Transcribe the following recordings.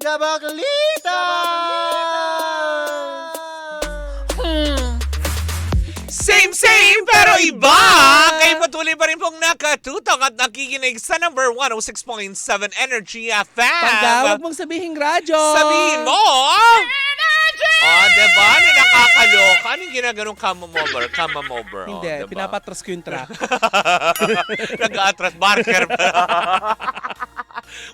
Chabaklita! Same pero iba! Kayo patuloy pa rin pong nakatutok at nakikinig sa number 106.7 Energy FM. Pagkawag mong sabihin radyo. Sabihin mo! Diba? Na nakakaloka. Anong ginaganong kama-mover? Kama-mover. Hindi, diba? pinapatras ko yung track. Nag-atras. Barker pa.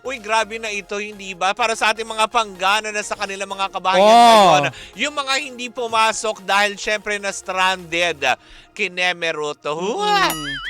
Uy, grabe na ito, hindi ba? Para sa ating mga panggana na sa kanilang mga kabahayan ngayon, yung mga hindi pumasok dahil syempre na stranded, kinemeruto.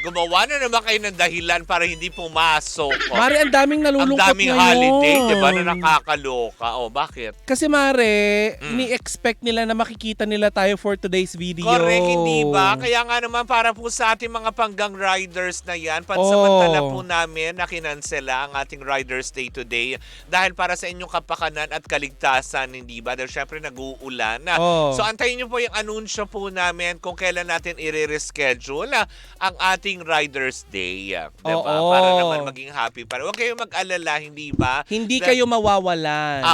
Gumawa na naman kayo ng dahilan para hindi pumasok. Mare, ang daming nalulungkot Ang daming ngayon. holiday, di ba, na nakakaloka. Bakit? Kasi Mare, ni-expect nila na makikita nila tayo for today's video. Correct, hindi ba? Kaya nga naman para po sa ating mga panggang riders na yan, pansamantala po namin na kinansela ang ating Riders Day today dahil para sa inyong kapakanan at kaligtasan, hindi ba? Dahil syempre nag-uulan. So antayin nyo po yung anunsyo po namin kung kailan natin i-reschedule ang ating Riders Day. Diba? Para naman maging happy pa rin. Huwag kayong mag-alala, hindi ba? Hindi kayo mawawalan.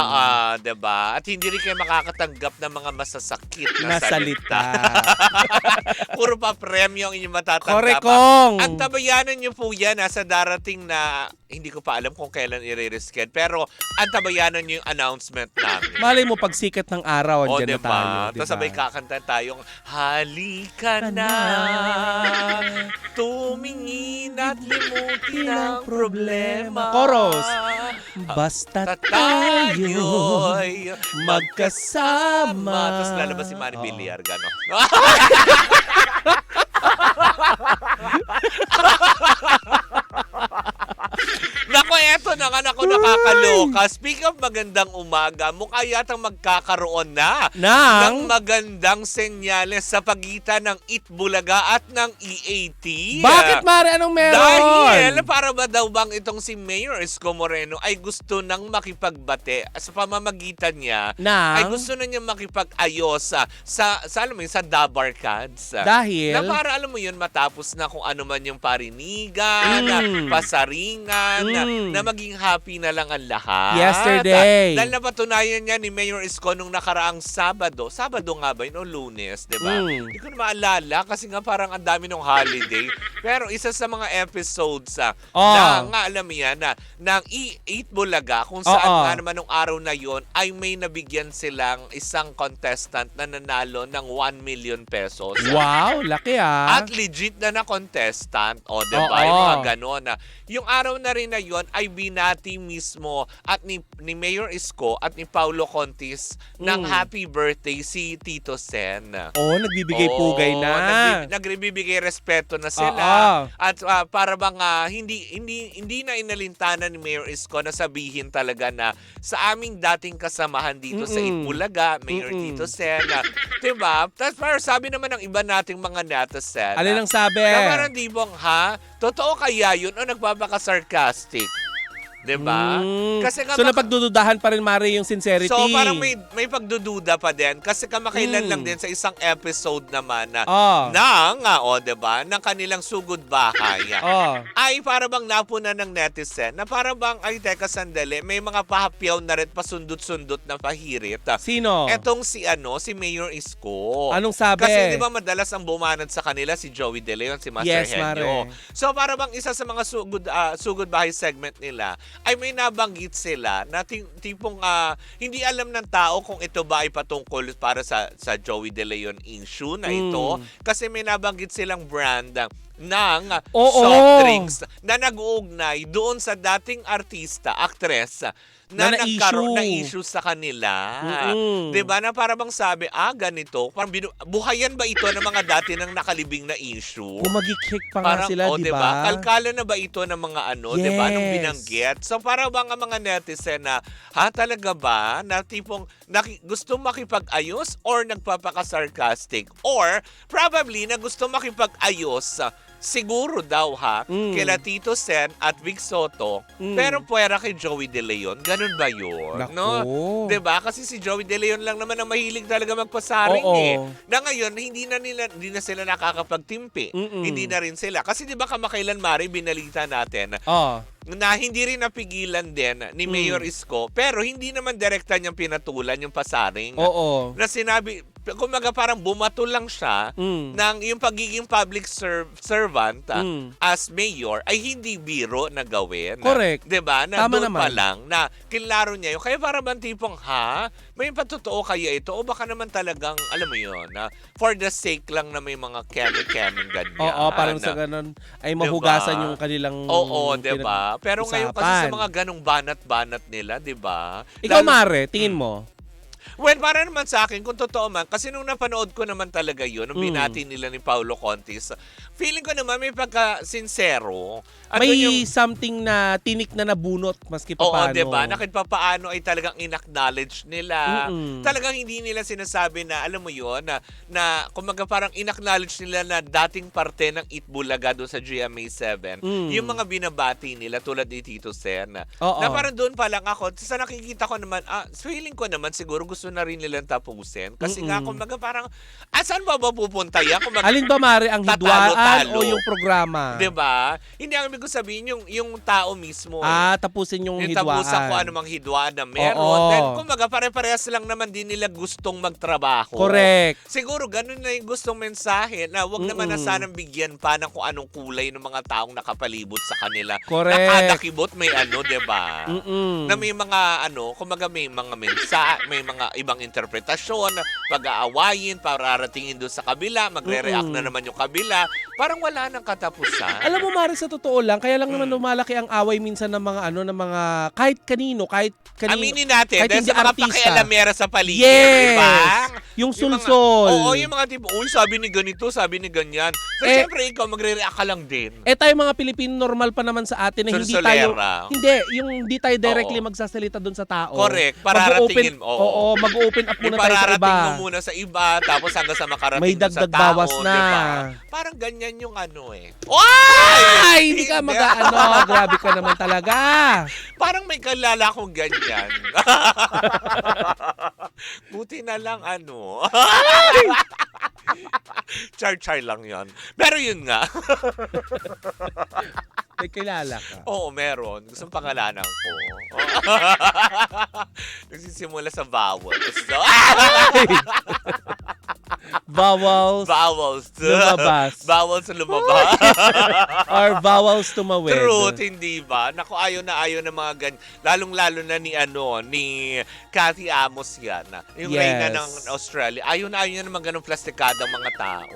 Diba? At hindi rin kayo makakatanggap ng mga masasakit na salita. Puro pa premyo ang inyong matatanggap. Korekong! Ang tabayanan nyo po yan sa darating na, hindi ko pa alam kung kailan i-reschedule. Pero ang tabayanan nyo yung announcement namin. Malay mo pag sikat ng araw, andyan diba? na tayo. Diba? Tapos sabay kakanta tayong, halika na, tumingin at limutin ang problema. Chorus. Basta tayo'y magkasama. Tapos lalabas si Manny Villar, gano'n. Naku, eto na nga, nakakaloka. Speak of magandang umaga, mukha yatang magkakaroon na ng magandang senyales sa pagitan ng Itbulaga at ng EAT. Bakit, Mare? Anong meron? Dahil para ba daw bang itong si Mayor Isko Moreno ay gusto nang makipagbate sa pamamagitan niya ay gusto na niya makipag-ayos alam mo yun, sa Dabar Cards. Dahil? Na para alam mo yun, matapos na kung ano man yung parinigan, pasaringan, na maging happy na lang ang lahat. Yesterday. Dahil napatunayan niya ni Mayor Isko nung nakaraang Sabado nga ba yun o Lunes, di ba? Hindi ko na maalala kasi nga parang ang dami ng holiday. Pero isa sa mga episodes na nga alam mo yan ng E8 Bulaga kung saan nga naman nung araw na yon ay may nabigyan silang isang contestant na nanalo ng 1 million pesos. Wow, laki At legit na contestant. Di ba? Yung mga ganon. Yung araw na rin na yon ay binati mismo at ni Mayor Isko at ni Paulo Contis ng happy birthday si Tito Sen. Nagbibigay pugay na. Nagbibigay respeto na sila. At para bang hindi na inalintana ni Mayor Isko na sabihin talaga na sa aming dating kasamahan dito sa Itbulaga, Mayor Tito Sen. Diba? Tapos parang sabi naman ng iba nating mga netizen. Alin ang sabi? Na parang di bang, totoo kaya yun o nagpapaka-sarcastic? Diba? Kasi so napagdududahan pa rin, Mare, yung sincerity. So parang may pagdududa pa din. Kasi kamakailan lang din sa isang episode naman diba, ng kanilang sugod bahay. Ay para bang napuna ng netizen na para bang, ay teka sandali, may mga pahapyaw na rin pasundot-sundot na pahirit. Sino? Etong si Mayor Isko. Anong sabi? Kasi di ba madalas ang bumanat sa kanila si Joey De Leon, si Master Henyo. Mare. So para bang isa sa mga sugod bahay segment nila ay may nabanggit sila na tipong hindi alam ng tao kung ito ba ay patungkol para sa Joey De Leon issue na ito. Kasi may nabanggit silang brand ng soft drinks na nag-uugnay doon sa dating artista, aktres, na nagkaroon na issue sa kanila. Diba? Na para bang sabi, ganito. Parang buhayan ba ito ng mga dati ng nakalibing na issue? Kumagikik pa nga sila, diba? Kalkala na ba ito ng mga diba? Nung binanggit. So para bang ang mga netizen na, talaga ba? Na tipong gusto makipag-ayos or nagpapaka-sarcastic? Or probably na gusto makipag-ayos siguro daw kila Tito Sen at Vic Soto, pero puwera kay Joey De Leon. Ganun ba yun? Naku. No? 'Di ba? Kasi si Joey De Leon lang naman ang mahilig talaga magpasaring Na ngayon, hindi na sila nakakapagtimpi. Hindi na rin sila. Kasi 'di ba kamakailan Mari, binalita natin na hindi rin napigilan din ni Mayor Isko, pero hindi naman direkta niyang pinatulan yung pasaring. Na sinabi, kumaga parang bumato lang siya ng yung pagiging public servant as mayor ay hindi biro na gawin. Correct. 'Di ba? Na Tama doon naman. pa lang na kinlaro niya yun. Kaya parang bang tipong, may patotoo kaya ito? O baka naman talagang, alam mo yun, for the sake lang na may mga keme-keme ganyan. Parang sa ganun ay mahugasan yung kanilang Oo, 'di ba? Pero ngayon kasi sa mga ganong banat-banat nila, 'di ba? Ikaw, Mare, tingin mo? Well, para naman sa akin, kung totoo man, kasi nung napanood ko naman talaga yun, nung binati nila ni Paulo Contis, feeling ko naman may pagka-sincero. May something na tinik na nabunot maski pa paano. Oo, diba? Na kahit papaano ay talagang in-acknowledge nila. Talagang hindi nila sinasabi na, alam mo yun, na kumaga parang in-acknowledge nila na dating parte ng Itbulaga doon sa GMA7. Yung mga binabati nila tulad ni Tito Sen. Na parang doon pa lang ako, sa nakikita ko naman, feeling ko naman siguro gusto na rin nilang tapusin. Kasi nga, kumaga parang, saan ba pupunta yan? Alin ba, Mare, ang hidwaan o yung programa? Diba? Hindi ang ibig ko sabihin, yung tao mismo. Tapusin yung hidwaan. Tapusin ko anumang hidwaan na meron. Then, kumaga, pare-parehas lang naman din nila gustong magtrabaho. Correct. Siguro, ganun na yung gustong mensahe na wag naman na sanang bigyan pa ng kung anong kulay ng mga taong nakapalibot sa kanila. Correct. Nakadakibot, may diba? Na may mga, kumaga may mga may mga ibang interpretasyon, pag-aawayin, pararatingin doon sa kabila, magre-react na naman yung kabila. Parang wala nang katapusan. Alam mo, Mare, sa totoo lang, kaya lang naman lumalaki ang away minsan ng mga ng mga kahit kanino. Aminin natin, kahit dahil hindi sa mga artista. pakialamera sa paligid, Yes! diba? Yung sulsol. Yung mga tipo, sabi ni ganito, sabi ni ganyan. So, syempre, ikaw magre-react ka lang din. Tayo mga Pilipino, normal pa naman sa atin na hindi tayo directly magsasalita doon sa tao. Correct. Pararatingin mo. Mag-open up muna tayo sa Pararating iba. mo muna sa iba, tapos hanggang sa makarating May doon sa dagdag tao. bawas na. Diba? Parang ganyan yung Ay! Hindi ka grabe ka naman talaga. Parang may kalala akong ganyan. Buti na lang Char-char lang yon. Pero yun nga. May kilala ka. Oo, meron. Gusto pangalanan ko. Nagsisimula sa vowels. Vowels lumabas. Vowels lumabas. Or vowels tumawid. Truth, hindi ba? Naku, ayaw ng mga ganyan. Lalong-lalo na ni Cathy Amos yan. Yung reyna ng Australia. Ayaw niya naman ganong plastikadang mga tao.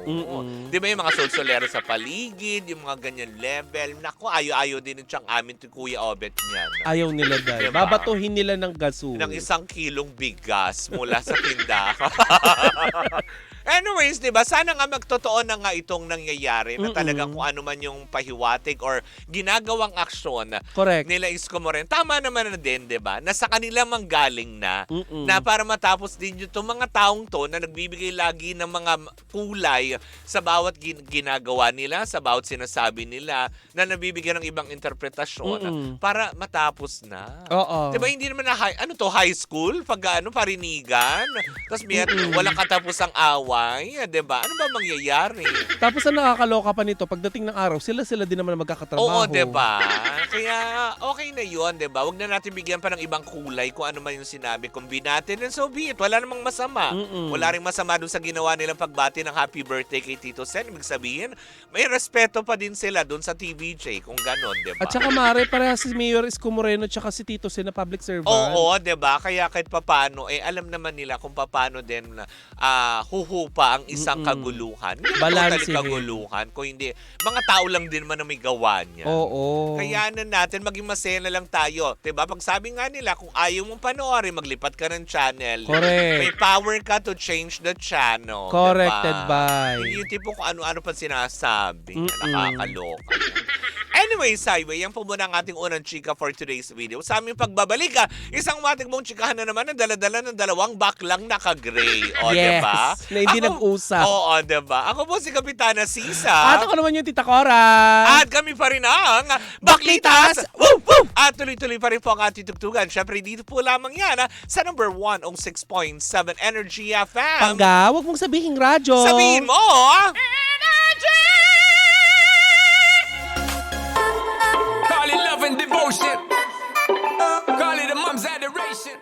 Di ba yung mga solsolero sa paligid, yung mga ganyan level. Naku, ayaw din yung tiyang amin to Kuya Obet niyan. Ayaw nila dahil. Diba? Babatuhin nila ng gaso. Ng 1 kilong bigas mula sa tindahan. Anyways, 'di ba? Sana nga magtotoo na nga itong nangyayari na talagang kung ano man yung pahiwatig or ginagawang aksyon nila Isko Moreno. Tama naman na din, 'di ba? Na sa kanila manggaling na para matapos din yung mga taong to na nagbibigay lagi ng mga kulay sa bawat ginagawa nila, sa bawat sinasabi nila na nabibigyan ng ibang interpretasyon para matapos na. 'Di ba hindi naman na high school pag parinigan. Tapos walang katapusang away. 'Di ba? Ano ba mangyayari? Tapos ang nakakaloka pa nito, pagdating ng araw, sila din naman magkakatrabaho. Oo, 'di ba? Kaya okay na 'yon, 'di ba? Huwag na natin bigyan pa ng ibang kulay kung ano man yung sinabi. Kung natin, and so be it. Wala namang masama. Wala ring masama doon sa ginawa nilang pagbati ng happy birthday kay Tito Sen. Ibig sabihin, may respeto pa din sila doon sa TVJ kung ganon, 'di ba? At saka, Mare, parehas si Mayor Isko Moreno at si Tito Sen na public servant. Oo, 'di ba? Kaya kahit papaano alam naman nila kung papaano din huhupa ang isang kaguluhan. Hindi Balansehin. kaguluhan, kung hindi mga tao lang din man na may gawa niya. Oo. Kaya natin maging masaya na lang tayo. 'Di ba? Pag sabi nga nila, kung ayaw mong panoorin, maglipat ka ng channel. Correct. May power ka to change the channel. Corrected diba? by. Hindi yung tipo kung ano-ano pa sinasabi. Nakakaloka. Anyway, Highway, yan po muna ang ating unang chika for today's video. Sa aming pagbabalik, isang matikmong chikahan na naman ang dala-dala ng dalawang baklang naka-gray. O, Yes, diba? na hindi nag-usap. Oo, diba? Ako po si Kapitana Sisa. At ako naman yung Tita Cora. At kami pa rin ang Baklitas! Woo! Woo! At tuloy-tuloy pa rin po ang ating tugtugan. Siyempre, dito po lamang yan sa number 1 on 6.7 Energy FM. Pangga, huwag mong sabihin radyo. Sabihin mo! Call it love and devotion. Call it a mom's adoration.